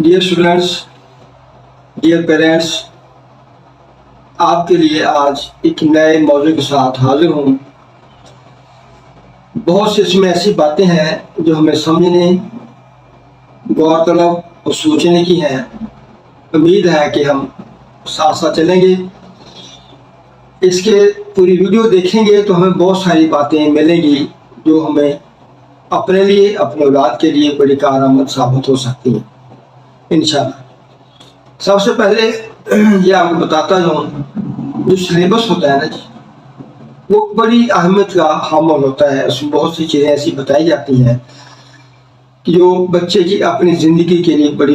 Dear students, dear parents, आपके लिए आज एक नए मौजू के साथ हाजिर हूँ। बहुत सी इसमें ऐसी बातें हैं जो हमें समझने, गौर तलब और सोचने की हैं। उम्मीद है कि हम साथ साथ चलेंगे। इसके पूरी वीडियो देखेंगे तो हमें बहुत सारी बातें मिलेंगी जो हमें अपने लिए, अपने औलाद के लिए बड़ी कारआमद साबित हो सकती हैं इंशाअल्लाह। सबसे पहले ये आपको बताता हूँ, जो सिलेबस होता है ना जी, वो बड़ी अहमियत का हामिल होता है। उसमें बहुत सी चीज़ें ऐसी बताई जाती हैं कि जो बच्चे की अपनी ज़िंदगी के लिए बड़ी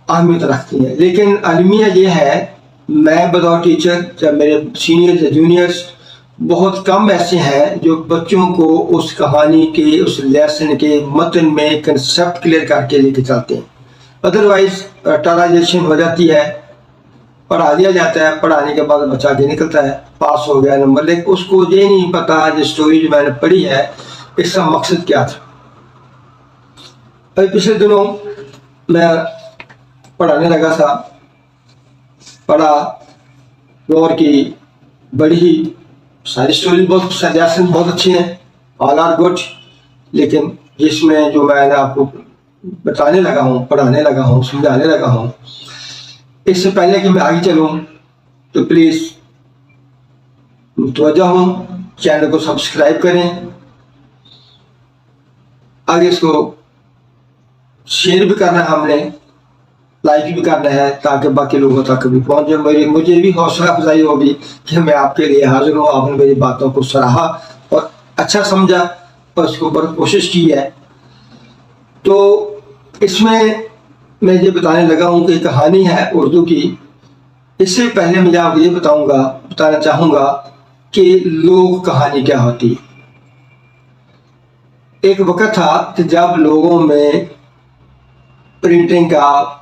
अहमियत रखती हैं। लेकिन अलमिया ये है, मैं बतौर टीचर या मेरे सीनियर्स या जूनियर्स बहुत कम ऐसे हैं जो बच्चों को उस कहानी के, उस लेसन के मतन में कंसेप्ट क्लियर करके लेके चलते हैं। अदरवाइज टॉराइजेशन हो जाती है, पढ़ा दिया जाता है, पढ़ाने के बाद बच्चा आगे निकलता है, पास हो गया नंबर, लेकिन उसको ये नहीं पता जो स्टोरी जो मैंने पढ़ी है इसका मकसद क्या था। अभी पिछले दिनों मैं पढ़ाने लगा था, पढ़ा गौर की, बड़ी ही सारी स्टोरी, बहुत सजेशन बहुत अच्छी हैं, ऑल आर गुड। लेकिन जिसमें जो मैंने आपको बताने लगा हूँ, पढ़ाने लगा हूँ, समझाने लगा हूँ, इससे पहले कि मैं आगे चलूँ तो प्लीज़ तवज्जो हूँ, चैनल को सब्सक्राइब करें, आगे इसको शेयर भी करना है, हमने लाइक भी करना है ताकि बाकी लोगों तक भी पहुँचे। मुझे भी हौसला अफजाई होगी कि मैं आपके लिए हाजिर हूँ। आपने मेरी बातों को सराहा और अच्छा समझा और इसके ऊपर कोशिश की है। तो इसमें मैं ये बताने लगा हूँ कि कहानी है उर्दू की। इससे पहले मैं आपको ये बताना चाहूँगा कि लोक कहानी क्या होती है। एक वक्त था कि जब लोगों में प्रिंटिंग का,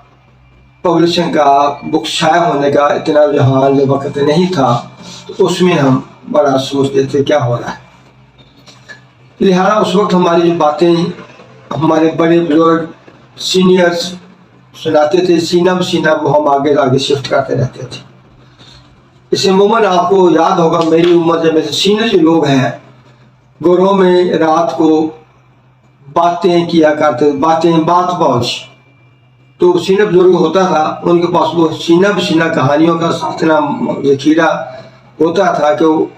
पब्लिशिंग का, बुक शाया होने का इतना रुझान वक्त नहीं था, तो उसमें हम बड़ा सोचते थे क्या हो रहा है। लिहाजा उस वक्त हमारी जो बातें हमारे बड़े बुजुर्ग सीनियर्स सुनाते थे, सीना बसीना वो हम आगे शिफ्ट करते रहते थे। इसे अमूमन आपको याद होगा, मेरी उम्र जब मेरे सीनियर जो लोग हैं घरों में रात को बातें किया करते, बात पहुँच, तो सीना बुजुर्ग होता था, उनके पास वो सीना बसीना कहानियों का इतना जखीरा होता था कि वो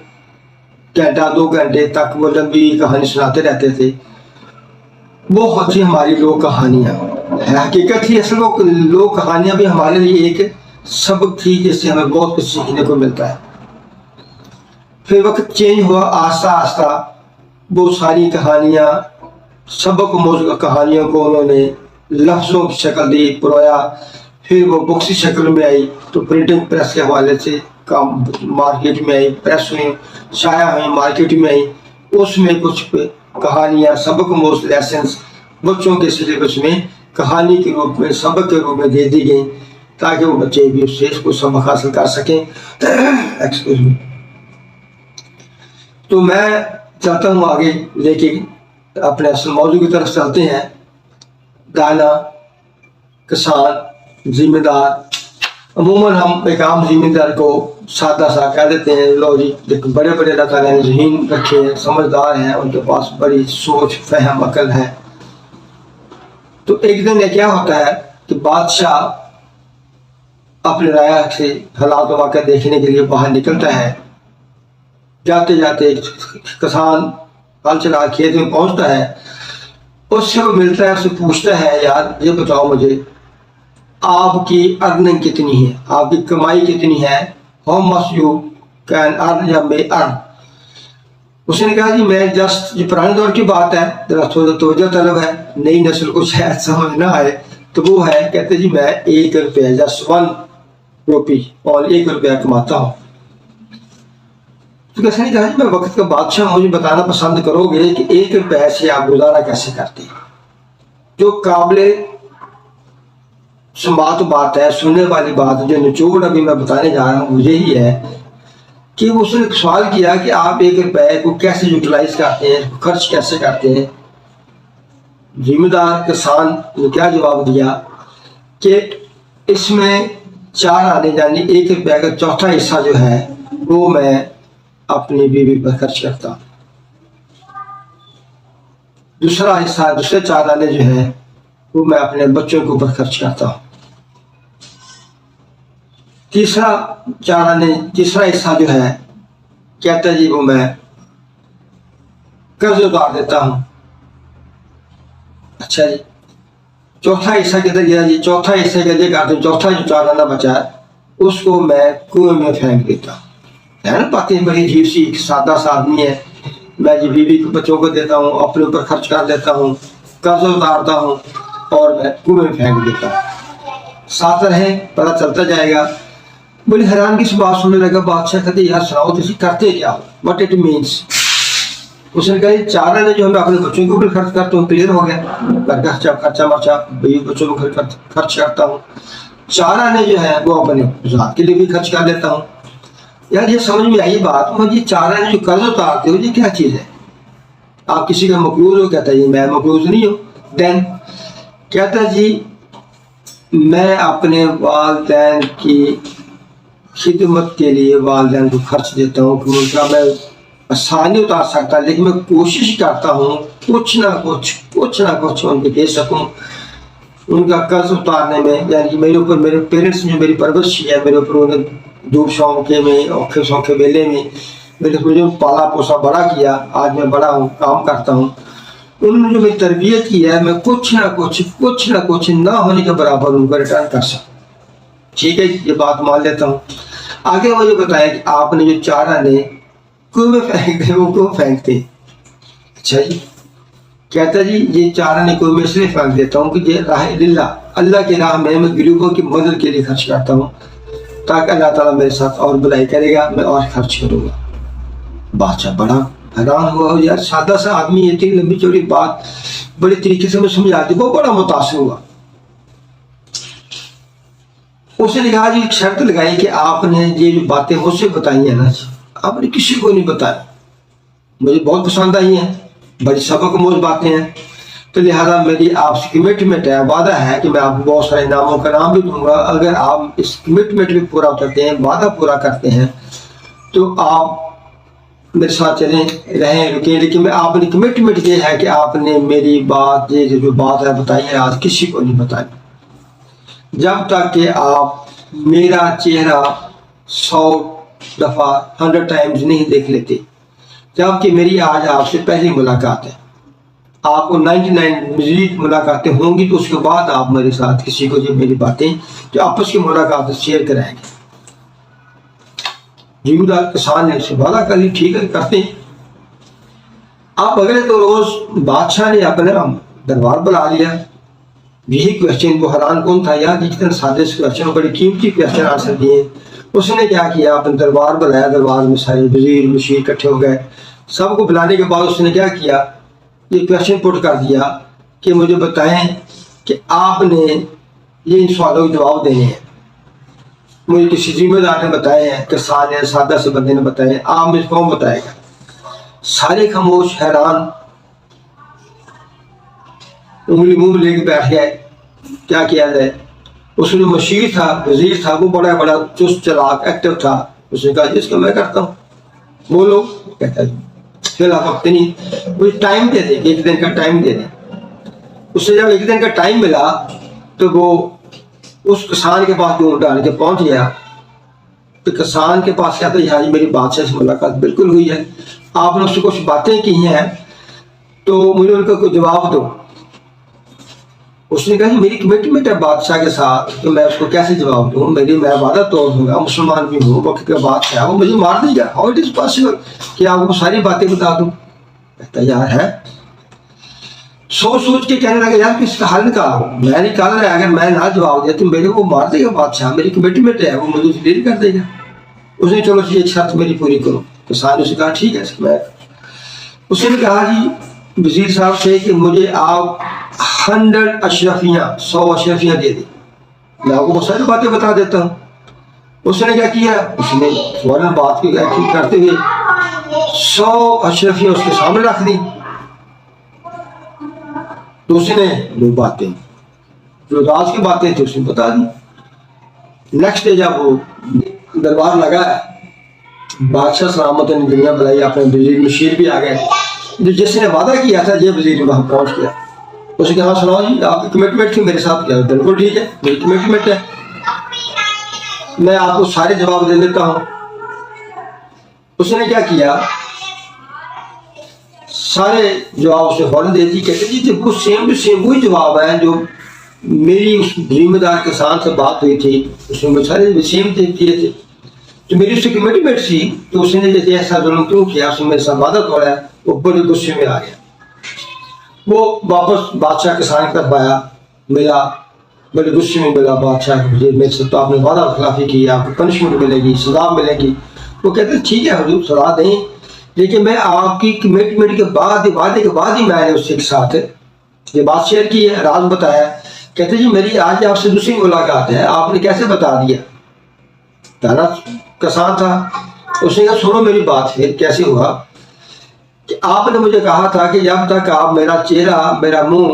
घंटा 2 घंटे तक वो लंबी कहानी सुनाते रहते थे। वो होती हमारी लोक कहानियाँ है। हकीकत ही असल लोक कहानियाँ भी हमारे लिए एक सबक थी जिससे हमें बहुत कुछ सीखने को मिलता है। फिर वक्त चेंज हुआ, आस्ता आस्ता वो सारी कहानियाँ, सबक मौजूद कहानियों को उन्होंने लफ्ज़ों की शक्ल दी, पुरोया। फिर वो बुक्स की शक्ल में आई, तो प्रिंटिंग प्रेस के हवाले से काम मार्केट में आई, प्रेस हुई, शाया हुई, मार्केट में आई। उसमें कुछ कहानियाँ, सबक मौजूद लेसन्स बच्चों के सिलेबस में कहानी के रूप में, सबक के रूप में दे दी गई ताकि वो बच्चे भी उससे इसको सबक हासिल कर सकें। Excuse me. तो मैं चाहता हूँ आगे लेके अपने असल मौजू की तरफ चलते हैं। दाना, किसान, जिम्मेदार। अमूमन हम एक आम जिम्मेदार को सादा सा कह देते हैं, लो जी देखो बड़े बड़े अल्लाह ताला ने ज़हीन रखे हैं, समझदार हैं, उनके पास बड़ी सोच, फहम, अकल है। तो एक दिन क्या होता है कि बादशाह अपने राया से हालात वाक़या देखने के लिए बाहर निकलता है। जाते जाते एक किसान हल चला खेत में पहुंचता है, उससे वो मिलता है, उससे पूछता है, यार ये बताओ मुझे, आपकी अर्निंग कितनी है, आपकी कमाई कितनी है, how much you can earn या मे अर्न। उसने कहा जी मैं जस्ट, ये पुराने दौर की बात है, जरा थोड़ा तवज्जो तलब है, नई नस्ल को शायद समझ ना आए, तो वो है, कहते जी मैं 1 रुपया, जस्ट 1 रुपी, और 1 रुपया कमाता हूँ। तो कैसे नहीं कहा जी मैं वक्त का बादशाह, मुझे बताना पसंद करोगे कि 1 रुपये से आप गुजारा कैसे करते हैं। जो काबिले समात बात है, सुनने वाली बात, जो निचोड़ अभी मैं बताने जा रहा हूँ मुझे ही है कि उसने सवाल किया कि आप 1 रुपये को कैसे यूटिलाइज करते हैं, खर्च कैसे करते हैं। जिम्मेदार किसान ने क्या जवाब दिया کہ اس میں 4 آنے یعنی 1 روپے کا چوتھا حصہ جو ہے وہ میں اپنی بیوی پر خرچ کرتا ہوں، دوسرا حصہ دوسرے 4 آنے جو ہیں وہ میں اپنے بچوں کے اوپر خرچ کرتا ہوں، تیسرا حصہ جو ہے کہتا جی وہ میں قرض اتار دیتا ہوں۔ اچھا جی، چوتھا حصہ کدھر گیا جی؟ چوتھا حصہ کدھر کرتے ہیں؟ چوتھا جو 4 آنا بچا ہے اس کو میں کنویں میں پھینک دیتا ہوں۔ ہے نا باتیں بڑی عجیب سی، سادہ سا آدمی ہے، میں جی بیوی کو بچوں کو دیتا ہوں، اپنے اوپر خرچ کر لیتا ہوں، قرض اتارتا ہوں اور میں کنویں میں پھینک دیتا ہوں۔ ساتھ رہیں، پتہ چلتا جائے گا۔ بڑی حیرانگی سے بات سننے لگا، بادشاہ کہتے یار سناؤ تو کرتے کیا ہو، وٹ اٹ مینس۔ اس نے کہا یہ 4 آنے جو میں اپنے بچوں کے اوپر خرچ کرتا ہوں، کلیئر ہو گیا، خرچہ مرچہ بیوی بچوں کو خرچ کرتا ہوں، 4 آنے جو ہے وہ اپنے ذات کے لیے بھی خرچ کر لیتا ہوں۔ یار یہ سمجھ میں آئی بات، یہ 4 آنے جو قرض اتارتے ہو یہ کیا چیز ہے؟ آپ کسی کا مقروض ہو؟ کہتا ہے جی میں مقروض نہیں ہوں۔ دین کہتا ہے جی میں اپنے والدین کی خدمت کے لیے والدین کو خرچ دیتا ہوں، کہ ان کا میں آسان نہیں اتار سکتا لیکن میں کوشش کرتا ہوں کچھ نہ کچھ ان کو دے سکوں، ان کا قرض اتارنے میں۔ یعنی کہ میرے اوپر میرے پیرنٹس نے میری پرورش کی ہے، میرے اوپر انہوں نے دھوپ شونکے میں اوکھے سونکھے ویلے میں مجھے پالا پوسا بڑا کیا، آج میں بڑا ہوں، کام کرتا ہوں، انہوں نے جو میری تربیت کی ہے میں کچھ نہ کچھ نہ ہونے کے برابر ان کو ریٹرن کر سکوں۔ ٹھیک ہے، یہ بات مان لیتا ہوں۔ آگے مجھے بتایا کہ آپ نے جو 4 آنے کنویں میں پھینک دے، وہ کیوں پھینکتے؟ اچھا جی، کہتا جی یہ 4 آنے کنویں میں اس لیے پھینک دیتا ہوں کہ یہ راہ اللہ کی راہ میں غریبوں کی مدد کے لیے خرچ کرتا ہوں، تاکہ اللہ تعالیٰ میرے ساتھ اور بھلائی کرے گا، میں اور خرچ کروں گا۔ بادشاہ بڑا حیران ہوا، یار سادہ سا آدمی اتنی لمبی چوڑی بات بڑے طریقے سے میں سمجھا دی، وہ بڑا متاثر ہوا۔ اس نے کہا جی ایک شرط لگائی کہ آپ نے یہ جو باتیں مجھ سے بتائی ہیں نا جی، آپ نے کسی کو نہیں بتایا، مجھے بہت پسند آئی ہیں، بڑی سبق آموز باتیں ہیں، تو لہٰذا میری آپ سے کمٹمنٹ ہے، وعدہ ہے کہ میں آپ کو بہت سارے انعاموں کا نام بھی دوں گا اگر آپ اس کمٹمنٹ بھی پورا کرتے ہیں، وعدہ پورا کرتے ہیں تو آپ میرے ساتھ چلیں رہیں رکیں، لیکن میں آپ نے کمٹمنٹ یہ ہے کہ آپ نے میری بات یہ جو بات ہے بتائی ہے آج کسی کو نہیں بتائی، جب تک کہ آپ میرا چہرہ 100 دفعہ 100 ٹائمز نہیں دیکھ لیتے، جبکہ میری آج آپ سے پہلی ملاقات ہے، آپ کو 99 مزید ملاقاتیں ہوں گی تو اس کے بعد آپ میرے ساتھ کسی کو یہ میری باتیں جو آپس کی ملاقات شیئر کرائیں گے۔ جیودہ کسان نے اسے وعدہ کر لی، ٹھیک ہے کرتے ہیں۔ آپ اگلے تو روز بادشاہ نے اپنا دربار بلا لیا، یہی کوشچن وہ حیران کون تھا، یار جتنے سادے کوشچن بڑی قیمتی کوشچن آنسر دیے۔ اس نے کیا کیا، اپنے دربار بلایا، دربار میں سارے وزیر مشیر اکٹھے ہو گئے، سب کو بلانے کے بعد اس نے کیا کیا، یہ کوشچن پٹ کر دیا کہ مجھے بتائیں کہ آپ نے یہ ان سوالوں کے جواب دینے ہیں، مجھے کسی ذمہ دار نے بتائے ہیں، کسان نے سادہ سے بندے نے بتائے ہیں، آپ مجھے کون بتائے گا؟ سارے خاموش حیران، انگلی منہ میں لے کے بیٹھ گئے، کیا کیا جائے؟ اس میں مشیر تھا، وزیر تھا، وہ بڑا چست چلاک ایکٹیو تھا، اس نے کہا جس کا میں کرتا ہوں، بولو۔ کہتا ہے فی الحال وقت نہیں، مجھے ٹائم دے دیں، 1 دن کا ٹائم دے دیں۔ اس سے جب 1 دن کا ٹائم ملا تو وہ اس کسان کے پاس ڈونڈ ڈال کے پہنچ گیا، تو کسان کے پاس کہتا ہے یہاں جی میری بادشاہ سے ملاقات بالکل ہوئی ہے، آپ نے اس سے کچھ باتیں کی ہیں تو مجھے ان کا کوئی جواب دو۔ اس نے کہا کہ میری کمٹمنٹ ہے بادشاہ کے ساتھ تو میں اس کو کیسے جواب دوں، میں وعدہ توڑ دوں گا، مسلمان بھی ہوں، وقت کا بادشاہ وہ مجھے مار دے گا، ہاؤ اٹ از پاسبل کہ آپ کو ساری باتیں بتا دوں؟ کہتا یار ہے، سوچ کے کہنے لگا یار اس کا حل نکالو، میں نکال رہا ہے، اگر میں نہ جواب دیا تو میرے کو مار دے گا بادشاہ، میری کمٹمنٹ ہے وہ مجھے ڈیل کر دے گا۔ اس نے چلو ایک شرط میری پوری کرو، کسان نے اسے کہا ٹھیک ہے میں۔ اس نے کہا جی وزیر صاحب سے کہ مجھے آپ 100 اشرفیاں 100 اشرفیاں دے دیں، میں آپ کو بہت ساری باتیں بتا دیتا ہوں۔ اس نے کیا کیا، اس نے فوراً بات کی کرتے ہوئے 100 اشرفیاں اس کے سامنے رکھ دی۔ تو اس نے 2 باتیں، जो राज की बातें थी उसने बता दी। नेक्स्ट डे जब वो दरबार लगा, बादशाह सलामत ने दुनिया बुलाई, अपने वजीर मशीर भी आ गए, जो जिसने वादा किया था ये वजीर वहाँ पहुँच गया। उसने कहा सुनाओ जी आपकी कमिटमेंट थी मेरे साथ, क्या? बिल्कुल ठीक है, मेरी कमिटमेंट है, मैं आपको सारे जवाब दे देता हूँ। उसने क्या किया, सारे जवाब उसे फौरन दे दी। कहते जी वो सेम टू सेम वही जवाब है जो मेरी उस जिम्मेदार किसान से बात हुई थी, उसने मुझे सारे सेम दिए थे। तो मेरी उससे कमिटमेंट थी, तो उसने जैसे ऐसा जुल्म क्यों किया, उसने मेरे साथ वादा तोड़ा है, वो बड़े गुस्से में आ गया। वो वापस बादशाह के सामने तक आया, मिला, बड़े गुस्से में मिला बादशाह को, मेरे से तो आपने वादा खिलाफी की, आपको पनिशमेंट मिलेगी, सजा मिलेगी। वो कहते ठीक है हुजूर सजा दें, लेकिन मैं आपकी कमिटमेंट के बाद, वादे के बाद ही मैंने उसके साथ ये बात शेयर की है, राज बताया। कहते जी मेरी आज आपसे दूसरी मुलाकात है, आपने कैसे बता दिया? पहला किसान था, उसने कहा सुनो मेरी बात, फिर कैसे हुआ कि आपने मुझे कहा था कि जब तक आप मेरा चेहरा, मेरा मुंह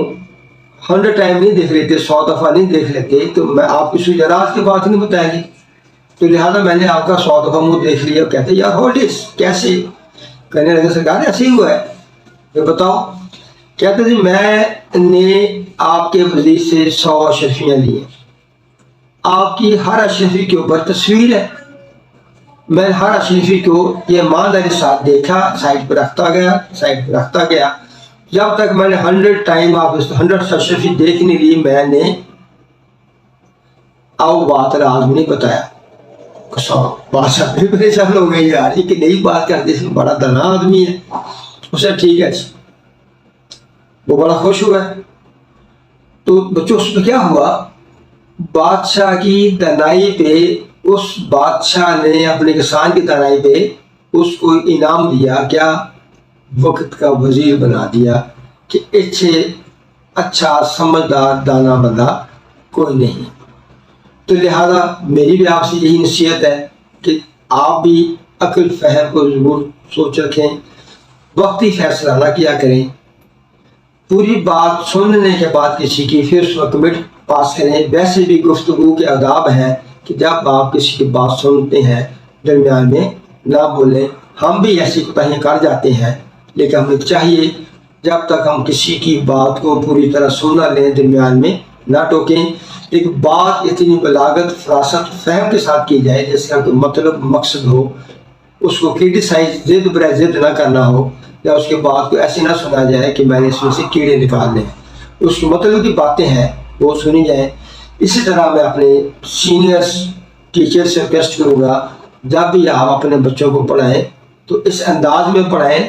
100 टाइम नहीं देख लेते, 100 दफ़ा नहीं देख लेते, तो मैं आपकी सुजरात की बात नहीं बताएंगी। तो लिहाजा मैंने आपका 100 दफ़ा मुंह देख लिया। कहते यार होल्ड दिस, कैसे? कहने लगे सरकार ऐसे ही हुआ है। तो बताओ। कहते जी मैंने आपके वजीर से 100 अशरफियाँ ली, आपकी हर अशरफी के ऊपर तस्वीर है, मैं हर अशरफी को ये ईमानदारी के साथ देखा, साइड पर रखता गया, जब तक मैंने 100 टाइम आप 100 अशरफी देख नहीं ली, मैंने अब बात राज में नहीं बताया। बादशाह भी परेशान हो गई, यार ये नई बात करते, इसमें बड़ा दाना आदमी है। उसे ठीक है, वो बड़ा खुश हुआ। तो बच्चों उसमें क्या हुआ, बादशाह की दानाई पे, उस बादशाह ने अपने किसान की दानाई पे उसको इनाम दिया, क्या? वक्त का वजीर बना दिया कि इससे अच्छा समझदार दाना बंदा कोई नहीं। तो लिहाजा मेरी भी आपसे यही नसीहत है कि आप भी अक्ल फहम को जरूर सोच रखें, वक्ती फैसला ना किया करें, पूरी बात सुनने के बाद किसी की फिर उस वक्त कमिट पास करें। वैसे भी गुफ्तगू के आदाब हैं कि जब आप किसी की बात सुनते हैं दरमियान में ना बोलें। हम भी ऐसी कोताहियां कर जाते हैं, लेकिन हमें चाहिए जब तक हम किसी की बात को पूरी तरह सुन ना लें, दरमियान में ना टोकें। एक बात इतनी बलागत, फरासत, फहम के साथ की जाए जिसका कोई मतलब मकसद हो, उसको क्रिटिसाइज जिद बर जिद ना करना हो, या उसके बात को ऐसे ना सुना जाए कि मैंने इसमें से कीड़े निकाल लें। उसके मतलब की बातें हैं वो सुनी जाए। इसी तरह मैं अपने सीनियर्स टीचर से रिक्वेस्ट करूँगा, जब भी आप अपने बच्चों को पढ़ाएं तो इस अंदाज में पढ़ाएं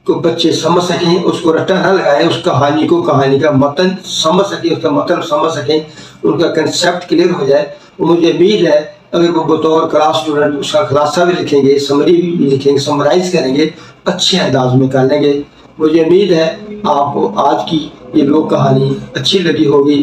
कि बच्चे समझ सकें, उसको रट्टा ना लगाएं, उस कहानी को, कहानी का मतन समझ सकें, उसका मतलब समझ सकें, उनका कंसेप्ट क्लियर हो जाए। और मुझे उम्मीद है अगर वो बतौर क्लास स्टूडेंट उसका खुलासा भी लिखेंगे, समरी भी लिखेंगे, समराइज करेंगे, अच्छे अंदाज में कर लेंगे। मुझे उम्मीद है आपको आज की ये लोक कहानी अच्छी लगी होगी।